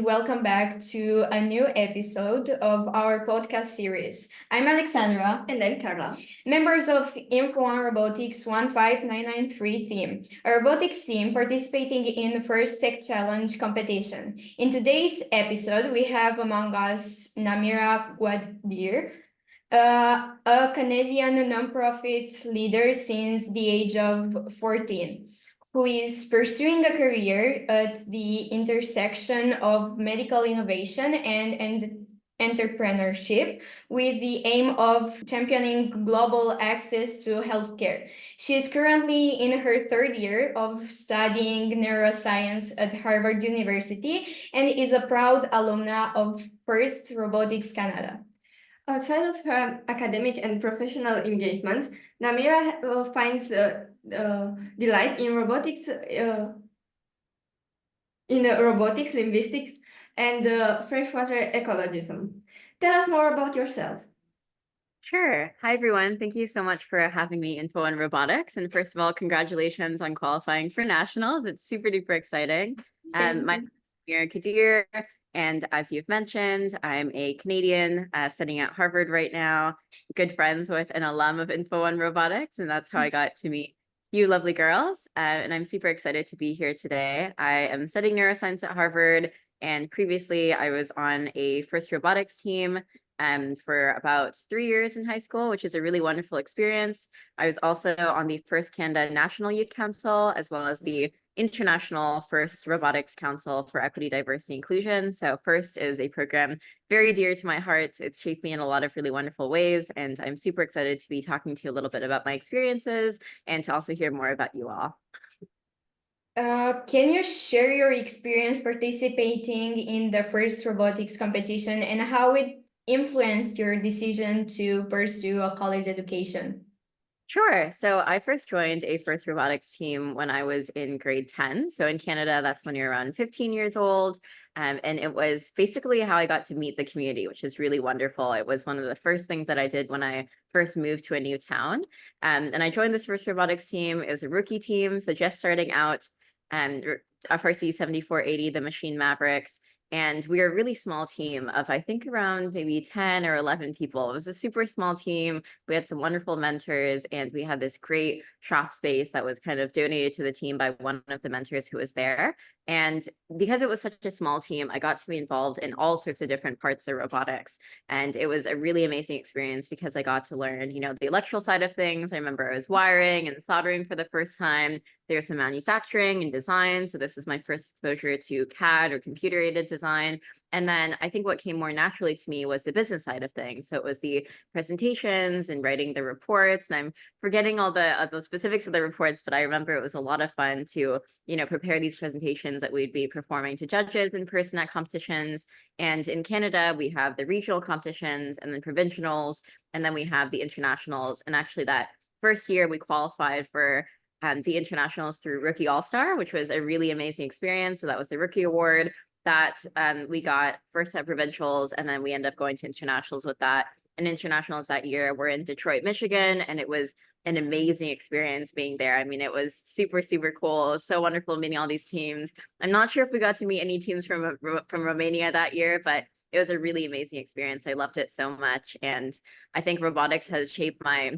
welcome back to a new episode of our podcast series. I'm Alexandra. And I'm Carla. Members of Info on Robotics 15993 team, a robotics team participating in the first Tech Challenge competition. In today's episode, we have among us Namirah Guadir, a Canadian nonprofit leader since the age of 14, who is pursuing a career at the intersection of medical innovation and entrepreneurship with the aim of championing global access to healthcare. She is currently in her third year of studying neuroscience at Harvard University and is a proud alumna of First Robotics Canada. Outside of her academic and professional engagements, Namira finds delight in robotics, linguistics, and freshwater ecologism. Tell us more about yourself. Sure. Hi, everyone. Thank you so much for having me Info on Robotics. And first of all, congratulations on qualifying for nationals. It's super duper exciting. My name is Namirah Guadir, and as you've mentioned, I'm a Canadian studying at Harvard right now, good friends with an alum of Info on Robotics, and that's how I got to meet you lovely girls. And I'm super excited to be here today. I am studying neuroscience at Harvard, and previously I was on a first robotics team for about 3 years in high school, which is a really wonderful experience. I was also on the First Canada National Youth Council, as well as the International First Robotics Council for Equity, Diversity, Inclusion. So FIRST is a program very dear to my heart. It's shaped me in a lot of really wonderful ways, and I'm super excited to be talking to you a little bit about my experiences and to also hear more about you all. Can you share your experience participating in the first robotics competition and how it influenced your decision to pursue a college education? Sure. So I first joined a first robotics team when I was in grade 10. So in Canada, that's when you're around 15 years old. And it was basically how I got to meet the community, which is really wonderful. It was one of the first things that I did when I first moved to a new town. And I joined this first robotics team. It was a rookie team, so just starting out, FRC 7480, the Machine Mavericks. And we were a really small team of, I think, around maybe 10 or 11 people. It was a super small team. We had some wonderful mentors, and we had this great shop space that was kind of donated to the team by one of the mentors who was there. And because it was such a small team, I got to be involved in all sorts of different parts of robotics. And it was a really amazing experience because I got to learn, the electrical side of things. I remember I was wiring and soldering for the first time. There's some manufacturing and design. So this is my first exposure to CAD or computer-aided design. And then I think what came more naturally to me was the business side of things. So it was the presentations and writing the reports. And I'm forgetting all the specifics of the reports, but I remember it was a lot of fun to, prepare these presentations that we'd be performing to judges in person at competitions. And in Canada, we have the regional competitions and then provincials, and then we have the internationals. And actually that first year we qualified for the internationals through Rookie All-Star, which was a really amazing experience. So that was the rookie award that we got first at provincials, and then we end up going to internationals with that. And internationals that year were in Detroit, Michigan, and it was an amazing experience being there. I mean, it was super, super cool. It was so wonderful meeting all these teams. I'm not sure if we got to meet any teams from Romania that year, but it was a really amazing experience. I loved it so much. And I think robotics has shaped my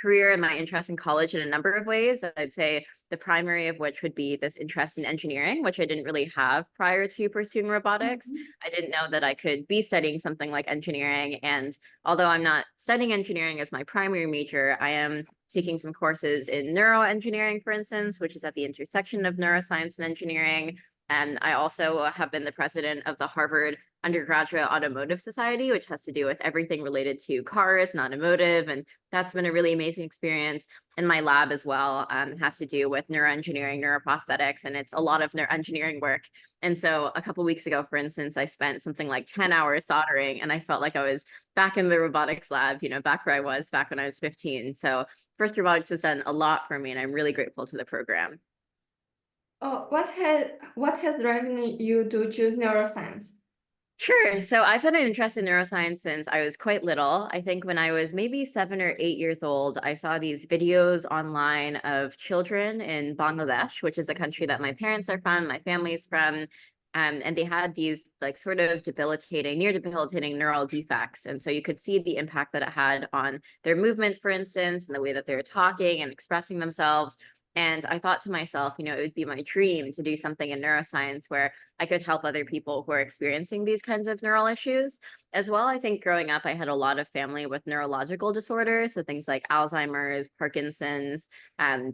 career and my interest in college in a number of ways. I'd say the primary of which would be this interest in engineering, which I didn't really have prior to pursuing robotics. I didn't know that I could be studying something like engineering. And although I'm not studying engineering as my primary major, I am taking some courses in neuroengineering, for instance, which is at the intersection of neuroscience and engineering. And I also have been the president of the Harvard Undergraduate Automotive Society, which has to do with everything related to cars and automotive. And that's been a really amazing experience. And my lab as well has to do with neuroengineering, neuroprosthetics, and it's a lot of neuroengineering work. And so a couple of weeks ago, for instance, I spent something like 10 hours soldering, and I felt like I was back in the robotics lab, back where I was back when I was 15. So First Robotics has done a lot for me, and I'm really grateful to the program. Oh, what has driven you to choose neuroscience? Sure. So I've had an interest in neuroscience since I was quite little. I think when I was maybe 7 or 8 years old, I saw these videos online of children in Bangladesh, which is a country that my parents are from, my family's from. And they had these like sort of debilitating, near debilitating neural defects. And so you could see the impact that it had on their movement, for instance, and the way that they were talking and expressing themselves. And I thought to myself, it would be my dream to do something in neuroscience where I could help other people who are experiencing these kinds of neural issues. As well, I think growing up, I had a lot of family with neurological disorders. So things like Alzheimer's, Parkinson's,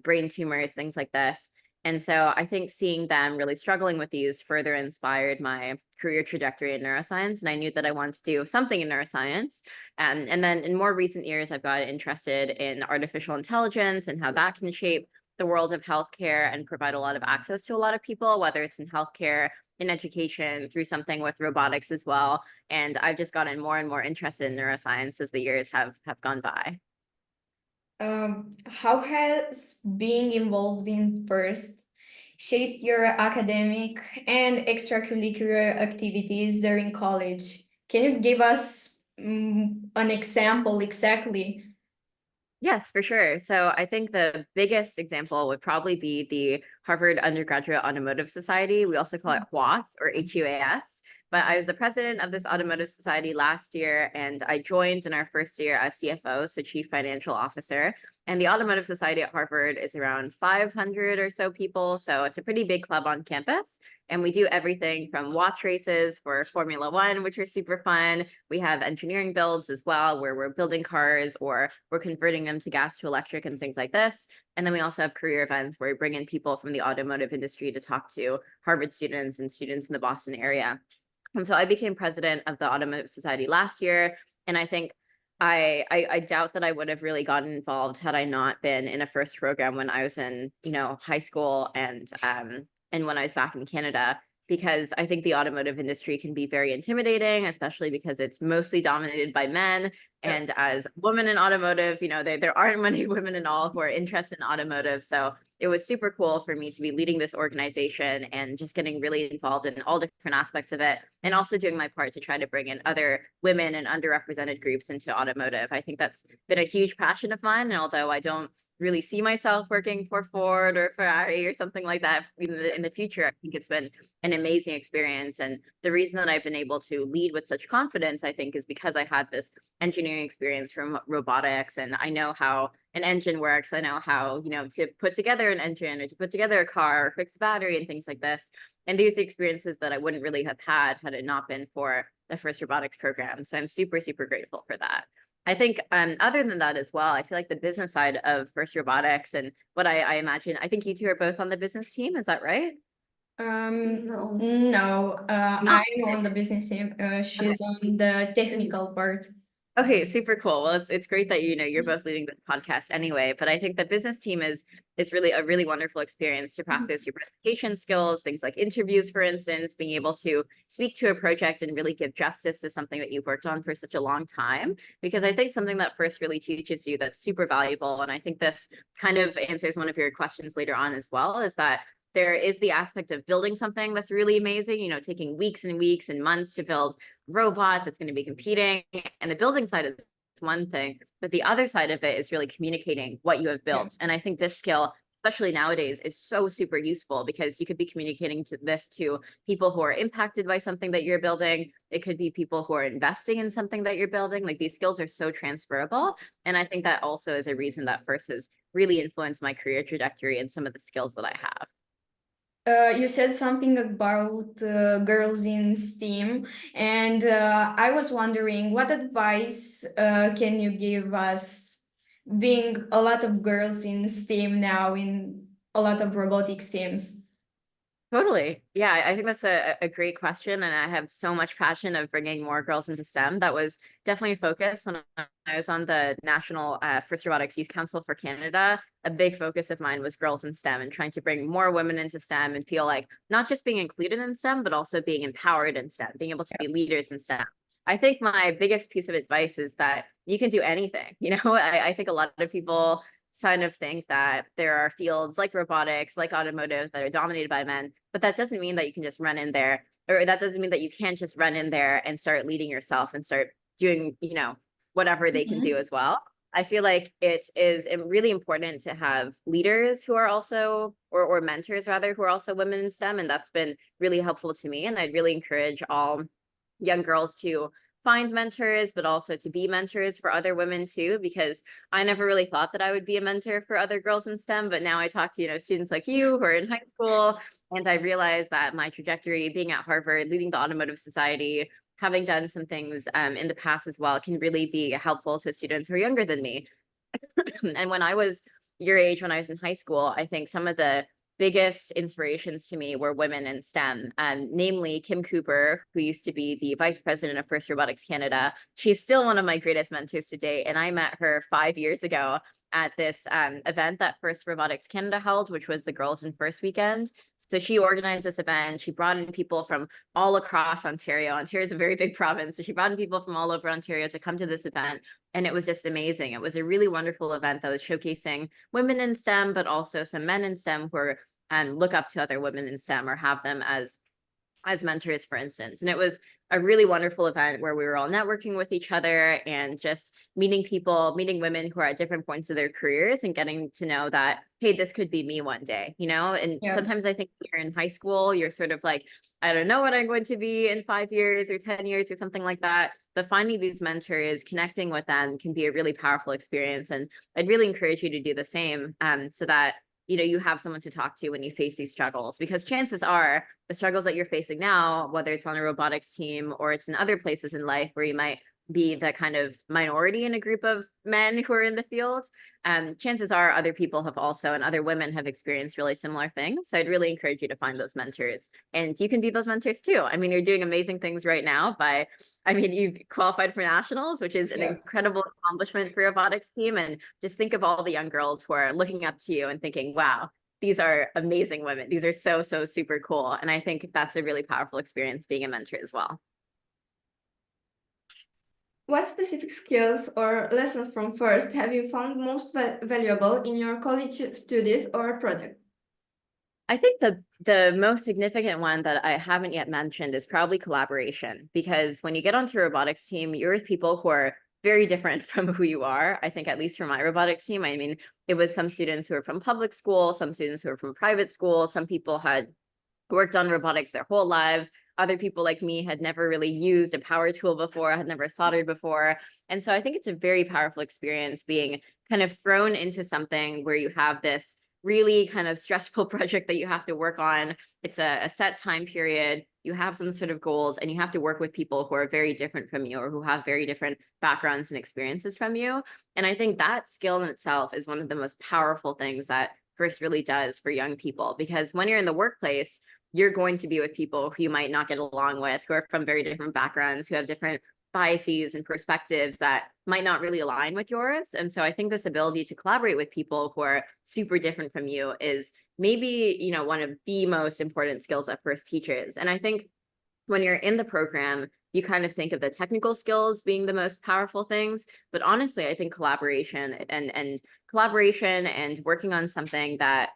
brain tumors, things like this. And so I think seeing them really struggling with these further inspired my career trajectory in neuroscience. And I knew that I wanted to do something in neuroscience. And then in more recent years, I've got interested in artificial intelligence and how that can shape the world of healthcare and provide a lot of access to a lot of people, whether it's in healthcare, in education, through something with robotics as well. And I've just gotten more and more interested in neuroscience as the years have gone by. How has being involved in FIRST shaped your academic and extracurricular activities during college? Can you give us an example exactly? Yes, for sure. So I think the biggest example would probably be the Harvard Undergraduate Automotive Society. We also call it HUAS or HUAS. But I was the president of this automotive society last year, and I joined in our first year as CFO, so Chief Financial Officer. And the automotive society at Harvard is around 500 or so people. So it's a pretty big club on campus. And we do everything from watch races for Formula One, which are super fun. We have engineering builds as well, where we're building cars or we're converting them to gas to electric and things like this. And then we also have career events where we bring in people from the automotive industry to talk to Harvard students and students in the Boston area. And so I became president of the Automotive Society last year. And I think I doubt that I would have really gotten involved had I not been in a FIRST program when I was in, high school and when I was back in Canada, because I think the automotive industry can be very intimidating, especially because it's mostly dominated by men. And as a woman in automotive, there aren't many women at all who are interested in automotive. So it was super cool for me to be leading this organization and just getting really involved in all different aspects of it, and also doing my part to try to bring in other women and underrepresented groups into automotive. I think that's been a huge passion of mine. And although I don't really see myself working for Ford or Ferrari or something like that in the future, I think it's been an amazing experience. And the reason that I've been able to lead with such confidence, I think, is because I had this engineering experience from robotics, and I know how an engine works. I know how, to put together an engine or to put together a car or fix a battery and things like this. And these are experiences that I wouldn't really have had it not been for the FIRST robotics program. So I'm super, super grateful for that. I think other than that as well, I feel like the business side of FIRST robotics and what I imagine, I think you two are both on the business team. Is that right? No, I'm on the business team. She's on the technical part. Okay, super cool. Well, it's great that you're both leading this podcast anyway. But I think the business team is really a really wonderful experience to practice your presentation skills, things like interviews, for instance, being able to speak to a project and really give justice to something that you've worked on for such a long time. Because I think something that FIRST really teaches you that's super valuable, and I think this kind of answers one of your questions later on as well, is that there is the aspect of building something that's really amazing, taking weeks and weeks and months to build a robot that's going to be competing. And the building side is one thing, but the other side of it is really communicating what you have built. And I think this skill, especially nowadays, is so super useful because you could be communicating to people who are impacted by something that you're building. It could be people who are investing in something that you're building. Like, these skills are so transferable. And I think that also is a reason that FIRST has really influenced my career trajectory and some of the skills that I have. You said something about girls in STEAM, and I was wondering what advice can you give us, being a lot of girls in STEAM now in a lot of robotics teams? Totally. Yeah, I think that's a great question. And I have so much passion of bringing more girls into STEM. That was definitely a focus when I was on the National FIRST Robotics Youth Council for Canada. A big focus of mine was girls in STEM and trying to bring more women into STEM and feel like not just being included in STEM, but also being empowered in STEM, being able to be leaders in STEM. I think my biggest piece of advice is that you can do anything. I think a lot of people kind of think that there are fields like robotics, like automotive, that are dominated by men, but that doesn't mean that you can just run in there, or that doesn't mean that you can't just run in there and start leading yourself and start doing, whatever they can do as well. I feel like it is really important to have leaders who are also, or mentors rather, who are also women in STEM. And that's been really helpful to me. And I'd really encourage all young girls to find mentors, but also to be mentors for other women too, because I never really thought that I would be a mentor for other girls in STEM, but now I talk to, students like you who are in high school, and I realize that my trajectory, being at Harvard, leading the automotive society, having done some things in the past as well, can really be helpful to students who are younger than me. And when I was your age, when I was in high school, I think some of the biggest inspirations to me were women in STEM, namely Kim Cooper, who used to be the vice president of First Robotics Canada. She's still one of my greatest mentors to date, and I met her 5 years ago at this event that First Robotics Canada held, which was the Girls in First weekend. So she organized this event. She brought in people from all across Ontario. Ontario is a very big province, so she brought in people from all over Ontario to come to this event. And it was just amazing. It was a really wonderful event that was showcasing women in STEM, but also some men in STEM who are look up to other women in STEM or have them as mentors, for instance. And it was a really wonderful event where we were all networking with each other and just meeting people, meeting women who are at different points of their careers and getting to know that, hey, this could be me one day, And sometimes I think when you're in high school, you're sort of like, I don't know what I'm going to be in 5 years or 10 years or something like that. But finding these mentors, connecting with them can be a really powerful experience. And I'd really encourage you to do the same so that you have someone to talk to when you face these struggles, because chances are the struggles that you're facing now, whether it's on a robotics team or it's in other places in life where you might be the kind of minority in a group of men who are in the field, chances are other people have also, and other women have experienced really similar things. So I'd really encourage you to find those mentors, and you can be those mentors too. I mean, you're doing amazing things right now you've qualified for nationals, which is an incredible accomplishment for a robotics team. And just think of all the young girls who are looking up to you and thinking, wow, these are amazing women. These are so, so super cool. And I think that's a really powerful experience being a mentor as well. What specific skills or lessons from FIRST have you found most valuable in your college studies or project? I think the most significant one that I haven't yet mentioned is probably collaboration, because when you get onto a robotics team, you're with people who are very different from who you are. I think, at least for my robotics team, I mean, it was some students who were from public school, some students who were from private school, some people had worked on robotics their whole lives. Other people like me had never really used a power tool before, had never soldered before. And so I think it's a very powerful experience being kind of thrown into something where you have this really kind of stressful project that you have to work on. It's a set time period. You have some sort of goals, and you have to work with people who are very different from you or who have very different backgrounds and experiences from you. And I think that skill in itself is one of the most powerful things that FIRST really does for young people, because when you're in the workplace, you're going to be with people who you might not get along with, who are from very different backgrounds, who have different biases and perspectives that might not really align with yours. And so I think this ability to collaborate with people who are super different from you is maybe, one of the most important skills that FIRST teaches. And I think when you're in the program, you kind of think of the technical skills being the most powerful things. But honestly, I think collaboration and working on something that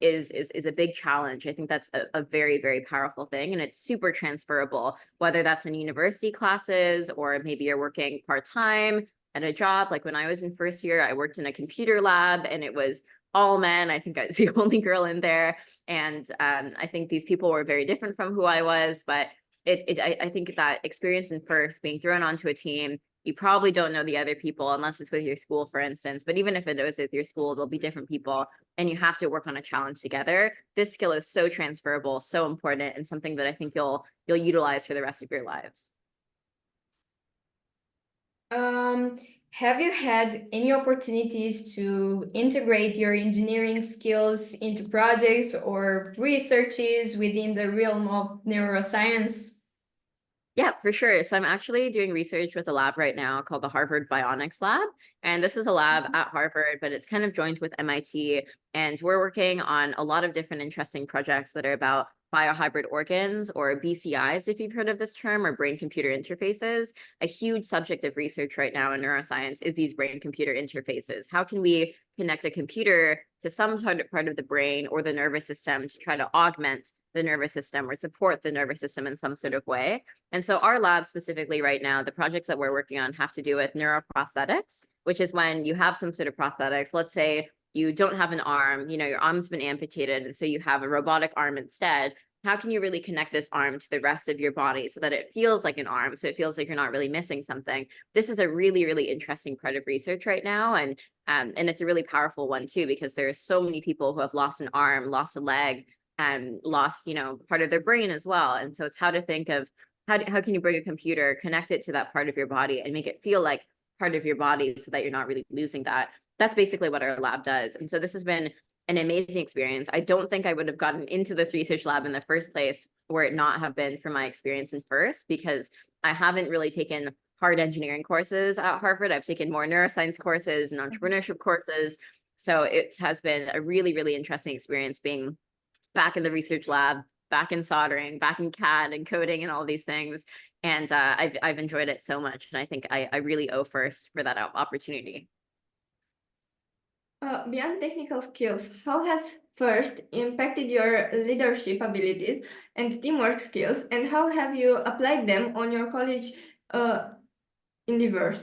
is a big challenge. I think that's a very, very powerful thing. And it's super transferable, whether that's in university classes or maybe you're working part-time at a job. Like when I was in first year, I worked in a computer lab and it was all men. I think I was the only girl in there. And I think these people were very different from who I was, but I think that experience in FIRST, being thrown onto a team, you probably don't know the other people unless it's with your school, for instance. But even if it is with your school, there'll be different people and you have to work on a challenge together. This skill is so transferable, so important, and something that I think you'll utilize for the rest of your lives. Have you had any opportunities to integrate your engineering skills into projects or researches within the realm of neuroscience? Yeah, for sure. So I'm actually doing research with a lab right now called the Harvard Bionics Lab. And this is a lab at Harvard, but it's kind of joined with MIT. And we're working on a lot of different interesting projects that are about biohybrid organs, or BCIs, if you've heard of this term, or brain-computer interfaces. A huge subject of research right now in neuroscience is these brain-computer interfaces. How can we connect a computer to some part of the brain or the nervous system to try to augment the nervous system or support the nervous system in some sort of way? And so our lab specifically right now, the projects that we're working on have to do with neuroprosthetics. which is when you have some sort of prosthetics. Let's say you don't have an arm, you know, your arm's been amputated, and so you have a robotic arm instead. How can you really connect this arm to the rest of your body so that it feels like an arm, so it feels like you're not really missing something? This is a really, really interesting part of research right now, and it's a really powerful one too, because there are so many people who have lost an arm, lost a leg, and lost, you know, part of their brain as well. And so it's how to think of how can you bring a computer, connect it to that part of your body, and make it feel like part of your body so that you're not really losing that. That's basically what our lab does. And so this has been an amazing experience. I don't think I would have gotten into this research lab in the first place were it not have been for my experience in FIRST, because I haven't really taken hard engineering courses at Harvard. I've taken more neuroscience courses and entrepreneurship courses. So it has been a really, really interesting experience being back in the research lab, back in soldering, back in CAD and coding and all these things. And I've enjoyed it so much. And I think I really owe FIRST for that opportunity. Beyond technical skills, how has FIRST impacted your leadership abilities and teamwork skills, and how have you applied them on your college endeavors?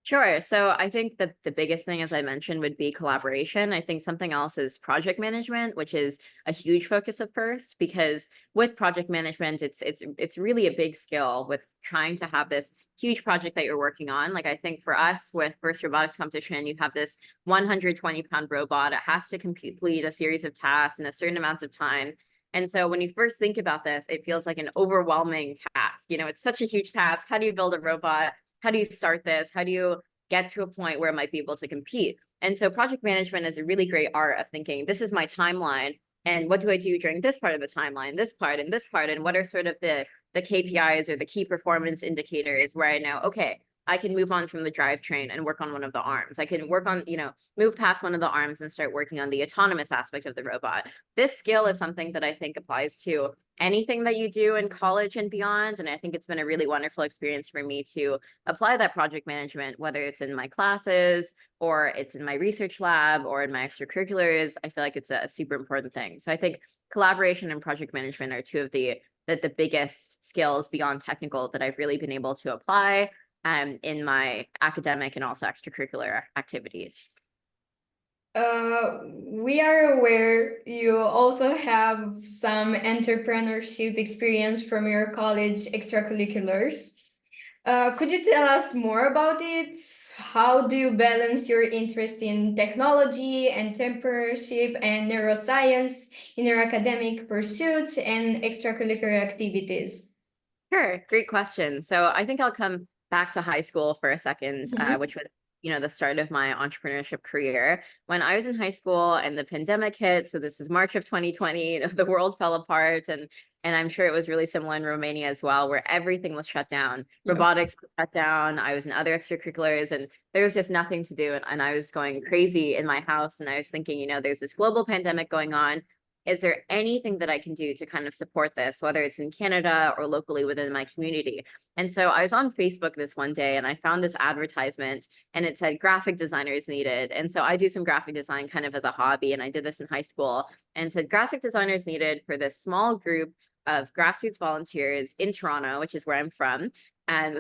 Sure. So I think that the biggest thing, as I mentioned, would be collaboration. I think something else is project management, which is a huge focus of FIRST, because with project management, it's really a big skill with trying to have this huge project that you're working on. Like I think for us with FIRST robotics competition, you have this 120-pound robot. It has to complete a series of tasks in a certain amount of time. And so when you first think about this, it feels like an overwhelming task. You know, it's such a huge task. How do you build a robot? How do you start this? How do you get to a point where it might be able to compete? And so project management is a really great art of thinking, this is my timeline, and what do I do during this part of the timeline, this part, and what are sort of the KPIs or the key performance indicators where I know, okay, I can move on from the drivetrain and work on one of the arms. I can work on, you know, move past one of the arms and start working on the autonomous aspect of the robot. This skill is something that I think applies to anything that you do in college and beyond. And I think it's been a really wonderful experience for me to apply that project management, whether it's in my classes or it's in my research lab or in my extracurriculars. I feel like it's a super important thing. So I think collaboration and project management are two of the biggest skills beyond technical that I've really been able to apply in my academic and also extracurricular activities. We are aware you also have some entrepreneurship experience from your college extracurriculars. Could you tell us more about it? How do you balance your interest in technology, entrepreneurship, and neuroscience in your academic pursuits and extracurricular activities? Sure, great question. So I think I'll come back to high school for a second, which was, you know, the start of my entrepreneurship career. When I was in high school and the pandemic hit, so this is March of 2020, you know, the world fell apart, and I'm sure it was really similar in Romania as well, where everything was shut down. Yeah. Robotics was shut down. I was in other extracurriculars, and there was just nothing to do. And I was going crazy in my house, and I was thinking, you know, there's this global pandemic going on. Is there anything that I can do to kind of support this, whether it's in Canada or locally within my community? And so I was on Facebook this one day and I found this advertisement and it said graphic designers needed. And so I do some graphic design kind of as a hobby, and I did this in high school, and said graphic designers needed for this small group of grassroots volunteers in Toronto, which is where I'm from,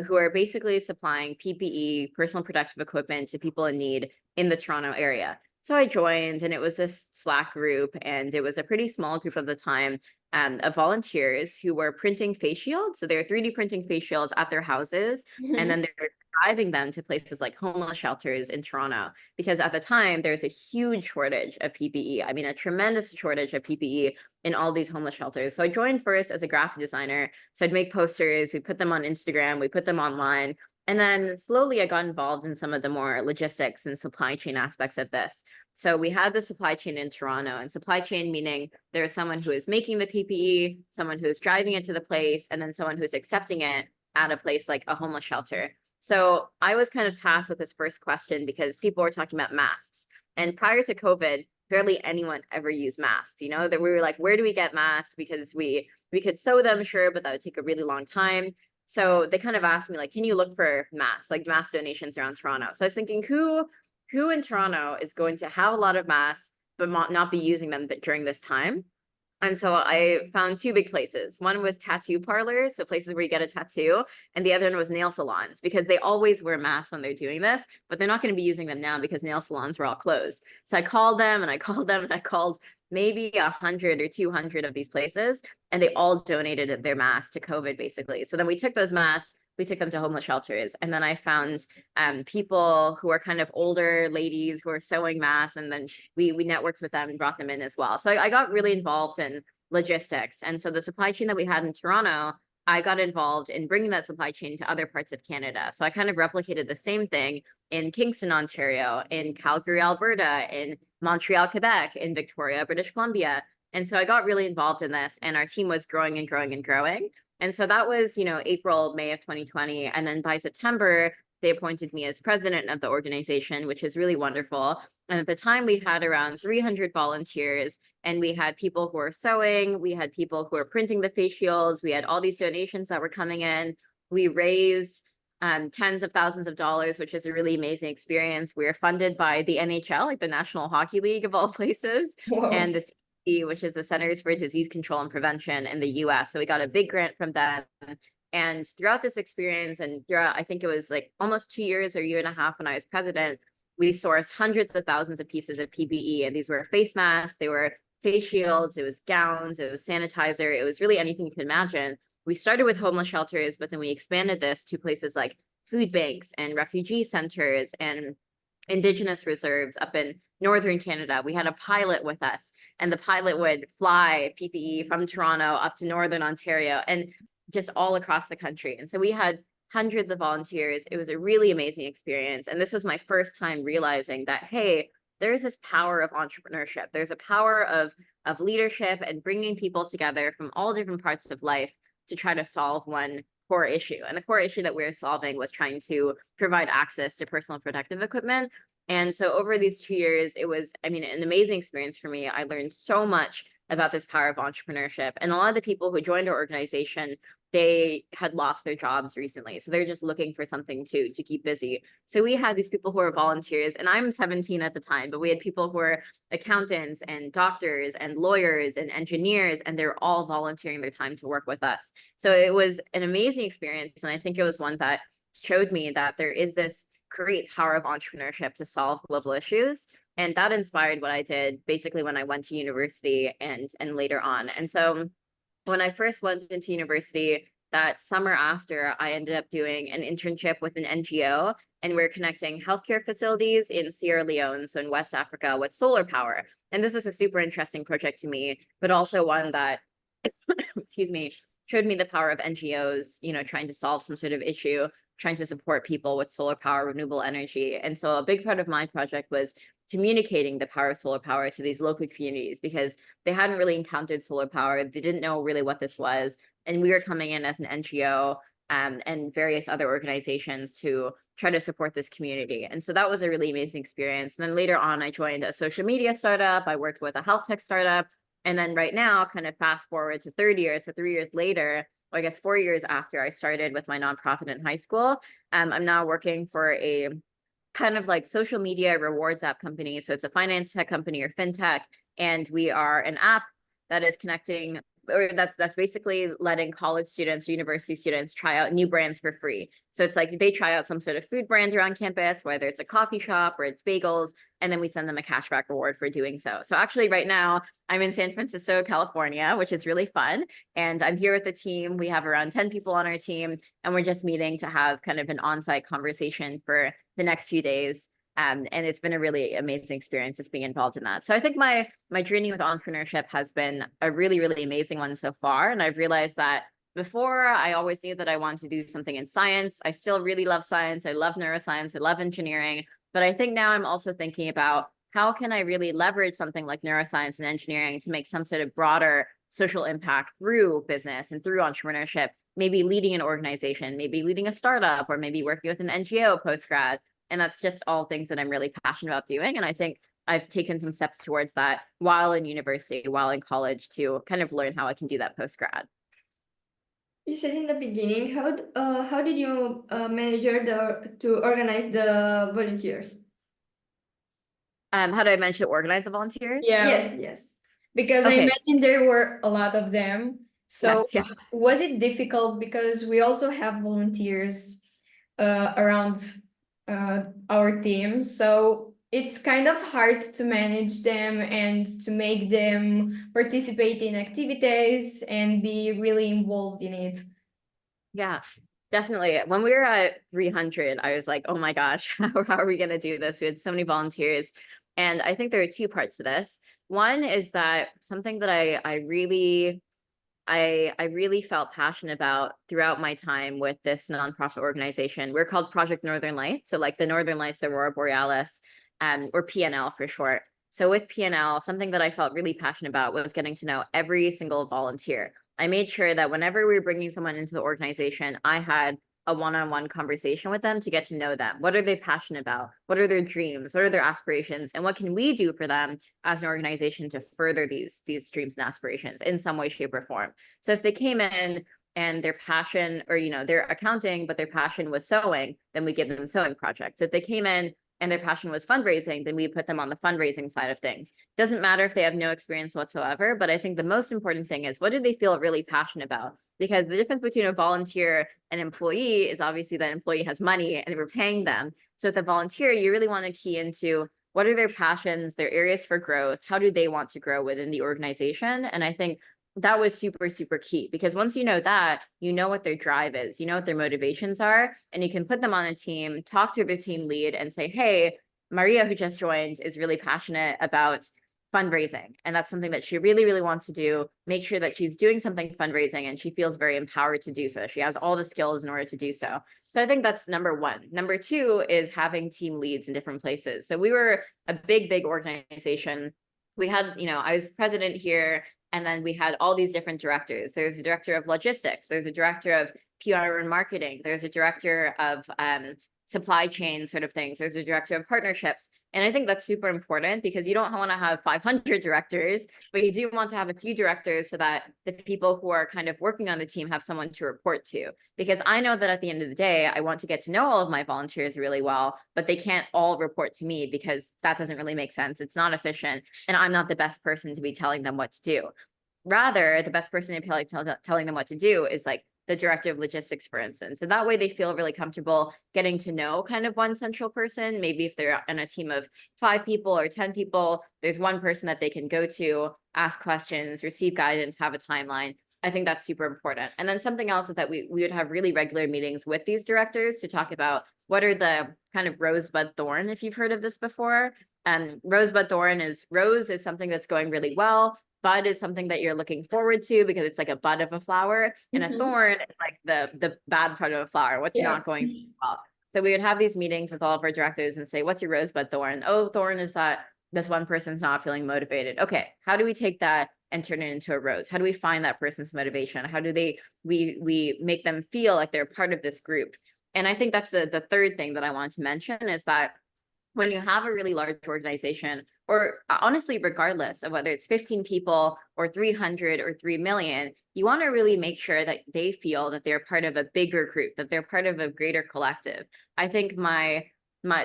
who are basically supplying PPE, personal protective equipment, to people in need in the Toronto area. So I joined, and it was this Slack group, and it was a pretty small group of the time of volunteers who were printing face shields. So they were 3D printing face shields at their houses, and then they're driving them to places like homeless shelters in Toronto, because at the time there's a huge shortage of PPE. I mean, a tremendous shortage of PPE in all these homeless shelters. So I joined first as a graphic designer. So I'd make posters, we put them on Instagram, we put them online. And then slowly I got involved in some of the more logistics and supply chain aspects of this. So we had the supply chain in Toronto, and supply chain meaning there's someone who is making the PPE, someone who is driving it to the place, and then someone who's accepting it at a place like a homeless shelter. So I was kind of tasked with this first question because people were talking about masks. And prior to COVID, barely anyone ever used masks. You know, that we were like, where do we get masks? Because we could sew them, sure, but that would take a really long time. So they kind of asked me, like, can you look for masks, like mask donations around Toronto? So I was thinking, who in Toronto is going to have a lot of masks, but not be using them during this time? And so I found two big places. One was tattoo parlors, so places where you get a tattoo, and the other one was nail salons, because they always wear masks when they're doing this, but they're not going to be using them now because nail salons were all closed. So I called them and I called them and I called maybe 100 or 200 of these places, and they all donated their masks to COVID, basically. So then we took those masks, we took them to homeless shelters, and then I found people who are kind of older ladies who are sewing masks, and then we networked with them and brought them in as well. So I got really involved in logistics. And so the supply chain that we had in Toronto, I got involved in bringing that supply chain to other parts of Canada. So I kind of replicated the same thing in Kingston, Ontario, in Calgary, Alberta, in Montreal, Quebec, in Victoria, British Columbia. And so I got really involved in this, and our team was growing and growing and growing. And so that was, April, May of 2020. And then by September, they appointed me as president of the organization, which is really wonderful. And at the time, we had around 300 volunteers, and we had people who were sewing, we had people who were printing the face shields, we had all these donations that were coming in. We raised tens of thousands of dollars, which is a really amazing experience. We were funded by the NHL, like the National Hockey League of all places, Whoa. and the CDC, which is the Centers for Disease Control and Prevention in the US. So we got a big grant from them. And throughout this experience, and throughout, I think it was like almost 2 years or a year and a half when I was president, we sourced hundreds of thousands of pieces of PPE. And these were face masks, they were face shields, it was gowns, it was sanitizer, it was really anything you could imagine. We started with homeless shelters, but then we expanded this to places like food banks and refugee centers and Indigenous reserves up in Northern Canada. We had a pilot with us, and the pilot would fly PPE from Toronto up to Northern Ontario and just all across the country. And so we had hundreds of volunteers. It was a really amazing experience. And this was my first time realizing that, hey, there's this power of entrepreneurship. There's a power of leadership and bringing people together from all different parts of life to try to solve one core issue. And the core issue that we were solving was trying to provide access to personal protective equipment. And so over these 2 years, it was, an amazing experience for me. I learned so much about this power of entrepreneurship. And a lot of the people who joined our organization, they had lost their jobs recently. So they're just looking for something to keep busy. So we had these people who were volunteers, and I'm 17 at the time, but we had people who were accountants and doctors and lawyers and engineers, and they're all volunteering their time to work with us. So it was an amazing experience. And I think it was one that showed me that there is this great power of entrepreneurship to solve global issues. And that inspired what I did basically when I went to university and later on. And so when I first went into university, that summer after, I ended up doing an internship with an NGO, and we're connecting healthcare facilities in Sierra Leone, so in West Africa, with solar power. And this is a super interesting project to me, but also one that, excuse me, showed me the power of NGOs, trying to solve some sort of issue, trying to support people with solar power, renewable energy. And so a big part of my project was communicating the power of solar power to these local communities, because they hadn't really encountered solar power. They didn't know really what this was. And we were coming in as an NGO and various other organizations to try to support this community. And so that was a really amazing experience. And then later on, I joined a social media startup. I worked with a health tech startup. And then right now, kind of fast forward to 3 years. So 3 years later, I guess 4 years after I started with my nonprofit in high school, I'm now working for a kind of like social media rewards app company. So it's a finance tech company or fintech. And we are an app that is connecting, or that's basically letting college students or university students try out new brands for free. So it's like they try out some sort of food brand around campus, whether it's a coffee shop or it's bagels, and then we send them a cashback reward for doing so. So actually right now I'm in San Francisco, California, which is really fun. And I'm here with the team. We have around 10 people on our team, and we're just meeting to have kind of an on-site conversation for the next few days. And it's been a really amazing experience just being involved in that. So I think my journey with entrepreneurship has been a really, really amazing one so far. And I've realized that before, I always knew that I wanted to do something in science. I still really love science. I love neuroscience. I love engineering. But I think now I'm also thinking about how can I really leverage something like neuroscience and engineering to make some sort of broader social impact through business and through entrepreneurship, maybe leading an organization, maybe leading a startup, or maybe working with an NGO post-grad. And that's just all things that I'm really passionate about doing. And I think I've taken some steps towards that while in university, while in college, to kind of learn how I can do that post-grad. You said in the beginning, how did you manage to organize the volunteers? How do I manage to organize the volunteers? Yeah. Yes. Because I Okay. imagine there were a lot of them. So Yes, yeah. was it difficult because we also have volunteers around our team, so it's kind of hard to manage them and to make them participate in activities and be really involved in it. Yeah, definitely. When we were at 300, I was like, oh my gosh, how are we going to do this? We had so many volunteers. And I think there are two parts to this. One is that something that I really felt passionate about throughout my time with this nonprofit organization. We're called Project Northern Lights. So like the Northern Lights, the Aurora Borealis, or PNL for short. So with PNL, something that I felt really passionate about was getting to know every single volunteer. I made sure that whenever we were bringing someone into the organization, I had a one-on-one conversation with them to get to know them. What are they passionate about? What are their dreams? What are their aspirations? And what can we do for them as an organization to further these dreams and aspirations in some way, shape, or form? So if they came in and their passion, or they're accounting, but their passion was sewing, then we give them sewing projects. If they came in and their passion was fundraising, then we put them on the fundraising side of things. Doesn't matter if they have no experience whatsoever, but I think the most important thing is, what do they feel really passionate about? Because the difference between a volunteer and employee is obviously that employee has money and we're paying them. So with a volunteer, you really want to key into what are their passions, their areas for growth, how do they want to grow within the organization? And I think that was super, super key, because once you know that, you know what their drive is, you know what their motivations are, and you can put them on a team, talk to their team lead and say, hey, Maria, who just joined, is really passionate about fundraising. And that's something that she really, really wants to do. Make sure that she's doing something fundraising and she feels very empowered to do so. She has all the skills in order to do so. So I think that's number one. Number two is having team leads in different places. So we were a big, big organization. We had, I was president here, and then we had all these different directors. There's a director of logistics. There's a director of PR and marketing. There's a director of supply chain sort of things. There's a director of partnerships. And I think that's super important, because you don't want to have 500 directors, but you do want to have a few directors so that the people who are kind of working on the team have someone to report to. Because I know that at the end of the day, I want to get to know all of my volunteers really well, but they can't all report to me, because that doesn't really make sense. It's not efficient. And I'm not the best person to be telling them what to do. Rather, the best person to be like telling them what to do is like the director of logistics, for instance. And that way they feel really comfortable getting to know kind of one central person. Maybe if they're on a team of 5 people or 10 people, there's one person that they can go to, ask questions, receive guidance, have a timeline. I think that's super important. And then something else is that we would have really regular meetings with these directors to talk about what are the kind of rosebud thorn, if you've heard of this before. And rosebud thorn is, rose is something that's going really well. Bud is something that you're looking forward to because it's like a bud of a flower, and a thorn is like the bad part of a flower, what's not going so well. So we would have these meetings with all of our directors and say, what's your rosebud thorn? Oh, thorn is that this one person's not feeling motivated. Okay, how do we take that and turn it into a rose? How do we find that person's motivation? How do we make them feel like they're part of this group? And I think that's the third thing that I want to mention, is that when you have a really large organization, or honestly, regardless of whether it's 15 people or 300 or 3 million, you want to really make sure that they feel that they're part of a bigger group, that they're part of a greater collective. I think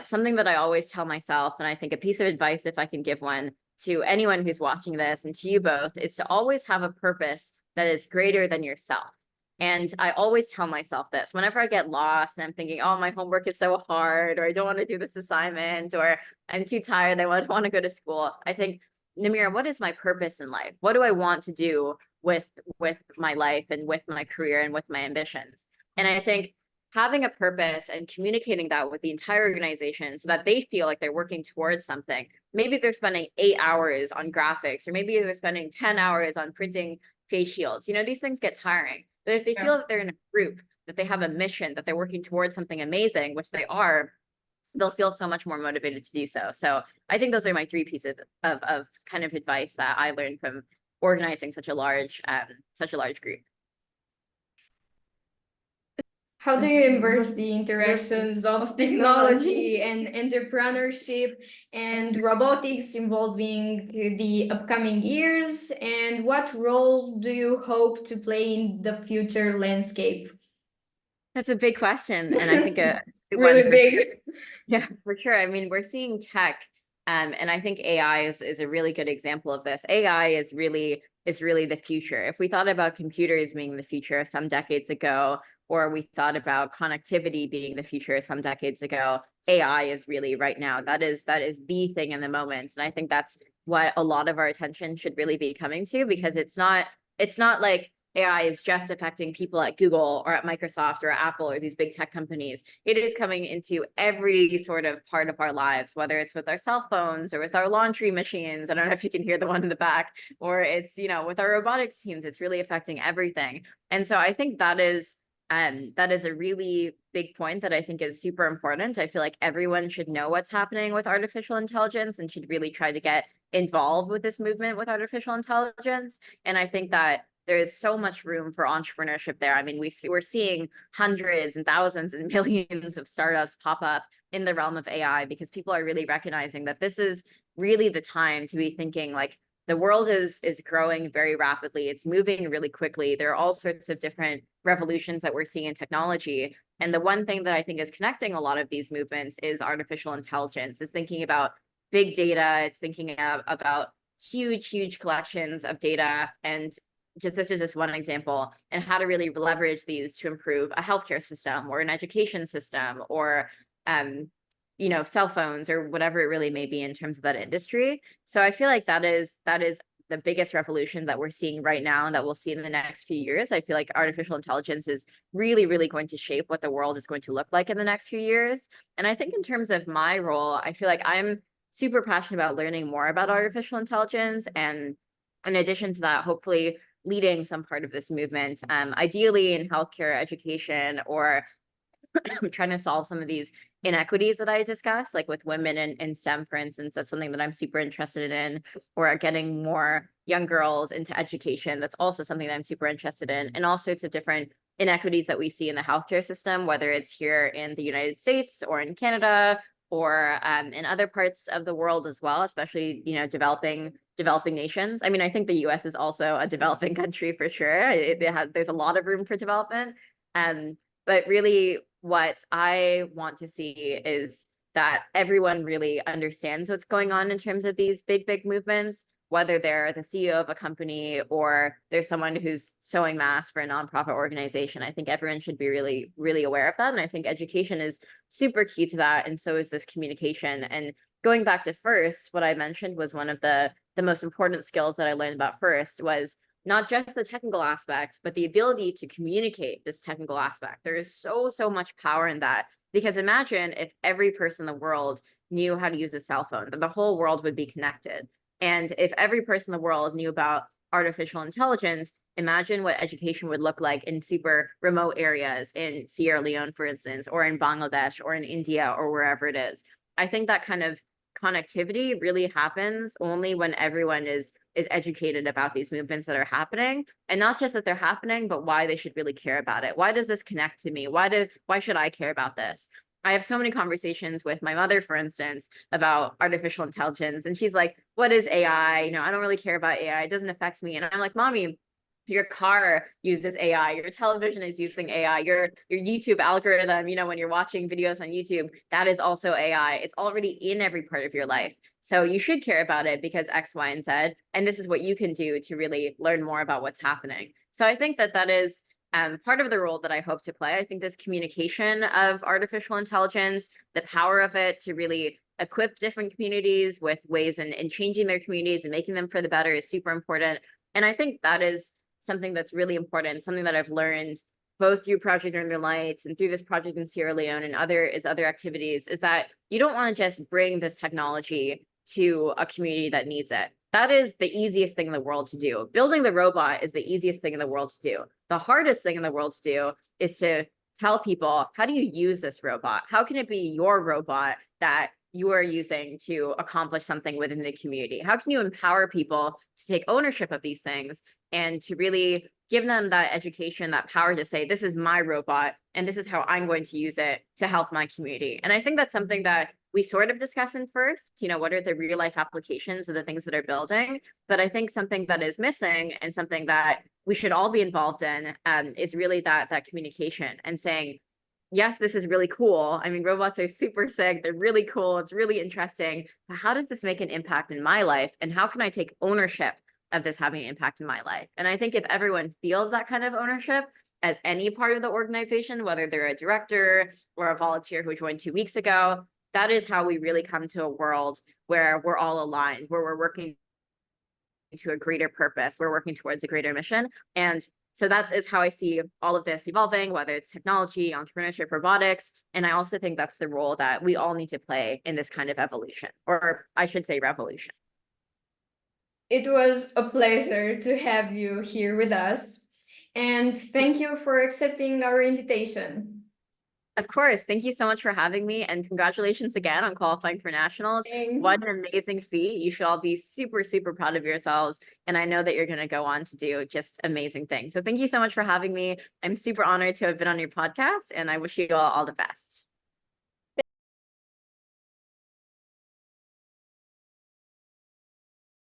something that I always tell myself, and I think a piece of advice, if I can give one to anyone who's watching this and to you both, is to always have a purpose that is greater than yourself. And I always tell myself this whenever I get lost and I'm thinking, oh, my homework is so hard, or I don't want to do this assignment, or I'm too tired, I want to go to school. I think, Namira, what is my purpose in life? What do I want to do with my life and with my career and with my ambitions? And I think having a purpose and communicating that with the entire organization so that they feel like they're working towards something. Maybe they're spending 8 hours on graphics, or maybe they're spending 10 hours on printing face shields. These things get tiring. But if they feel that they're in a group, that they have a mission, that they're working towards something amazing, which they are, they'll feel so much more motivated to do so. So I think those are my 3 pieces of kind of advice that I learned from organizing such a large group. How do you embrace the interactions of technology and entrepreneurship and robotics involving the upcoming years? And what role do you hope to play in the future landscape? That's a big question. And I think really big. Yeah, for sure. I mean, we're seeing tech And I think AI is a really good example of this. AI is really the future. If we thought about computers being the future some decades ago, or we thought about connectivity being the future some decades ago, AI is really right now. That is the thing in the moment. And I think that's what a lot of our attention should really be coming to, because it's not like AI is just affecting people at Google or at Microsoft or Apple or these big tech companies. It is coming into every sort of part of our lives, whether it's with our cell phones or with our laundry machines. I don't know if you can hear the one in the back, or it's, with our robotics teams. It's really affecting everything. And so I think that is a really big point that I think is super important. I feel like everyone should know what's happening with artificial intelligence and should really try to get involved with this movement with artificial intelligence. And I think that there is so much room for entrepreneurship there. I mean, we're seeing hundreds and thousands and millions of startups pop up in the realm of AI, because people are really recognizing that this is really the time to be thinking like, the world is growing very rapidly. It's moving really quickly. There are all sorts of different revolutions that we're seeing in technology. And the one thing that I think is connecting a lot of these movements is artificial intelligence, is thinking about big data. It's thinking about huge collections of data. And this is just one example, and how to really leverage these to improve a healthcare system or an education system, or cell phones, or whatever it really may be in terms of that industry. So I feel like that is the biggest revolution that we're seeing right now and that we'll see in the next few years. I feel like artificial intelligence is really going to shape what the world is going to look like in the next few years. And I think in terms of my role, I feel like I'm super passionate about learning more about artificial intelligence, and in addition to that, hopefully leading some part of this movement, ideally in healthcare, education, or trying to solve some of these inequities that I discussed, like with women in STEM, for instance. That's something that I'm super interested in, or getting more young girls into education. That's also something that I'm super interested in, and all sorts of different inequities that we see in the healthcare system, whether it's here in the United States or in Canada, or in other parts of the world as well, especially, developing nations. I mean, I think the US is also a developing country for sure. There's a lot of room for development. But really, what I want to see is that everyone really understands what's going on in terms of these big movements, whether they're the CEO of a company or there's someone who's sewing masks for a nonprofit organization. I think everyone should be really aware of that. And I think education is super key to that. And so is this communication. And going back to FIRST, what I mentioned was one of the most important skills that I learned about FIRST was not just the technical aspect, but the ability to communicate this technical aspect. There is so much power in that, because imagine if every person in the world knew how to use a cell phone, then the whole world would be connected. And if every person in the world knew about artificial intelligence, imagine what education would look like in super remote areas in Sierra Leone, for instance, or in Bangladesh, or in India, or wherever it is. I think that kind of connectivity really happens only when everyone is educated about these movements that are happening, and not just that they're happening, but why they should really care about it. Why does this connect to me? Why should I care about this? I have so many conversations with my mother, for instance, about artificial intelligence, and she's like, what is AI? I don't really care about AI. It doesn't affect me. And I'm like, Mommy, your car uses AI, your television is using AI, your YouTube algorithm, when you're watching videos on YouTube, that is also AI. It's already in every part of your life. So you should care about it because X, Y, and Z. And this is what you can do to really learn more about what's happening. So I think that is part of the role that I hope to play. I think this communication of artificial intelligence, the power of it to really equip different communities with ways in changing their communities and making them for the better is super important. And I think that is something that's really important, something that I've learned both through Project Northern Lights and through this project in Sierra Leone and other activities, is that you don't want to just bring this technology to a community that needs it. That is the easiest thing in the world to do. Building the robot is the easiest thing in the world to do. The hardest thing in the world to do is to tell people, how do you use this robot? How can it be your robot that you are using to accomplish something within the community? How can you empower people to take ownership of these things and to really give them that education, that power to say, this is my robot and this is how I'm going to use it to help my community? And I think that's something that we sort of discuss in FIRST, what are the real life applications of the things that are building? But I think something that is missing and something that we should all be involved in is really that communication and saying, yes, this is really cool. I mean, robots are super sick. They're really cool. It's really interesting. But how does this make an impact in my life? And how can I take ownership of this having an impact in my life? And I think if everyone feels that kind of ownership as any part of the organization, whether they're a director or a volunteer who joined 2 weeks ago, that is how we really come to a world where we're all aligned, where we're working to a greater purpose, we're working towards a greater mission. And so that is how I see all of this evolving, whether it's technology, entrepreneurship, robotics. And I also think that's the role that we all need to play in this kind of evolution, or I should say revolution. It was a pleasure to have you here with us. And thank you for accepting our invitation. Of course. Thank you so much for having me, and congratulations again on qualifying for nationals. Thanks. What an amazing feat. You should all be super, super proud of yourselves. And I know that you're going to go on to do just amazing things. So thank you so much for having me. I'm super honored to have been on your podcast, and I wish you all the best.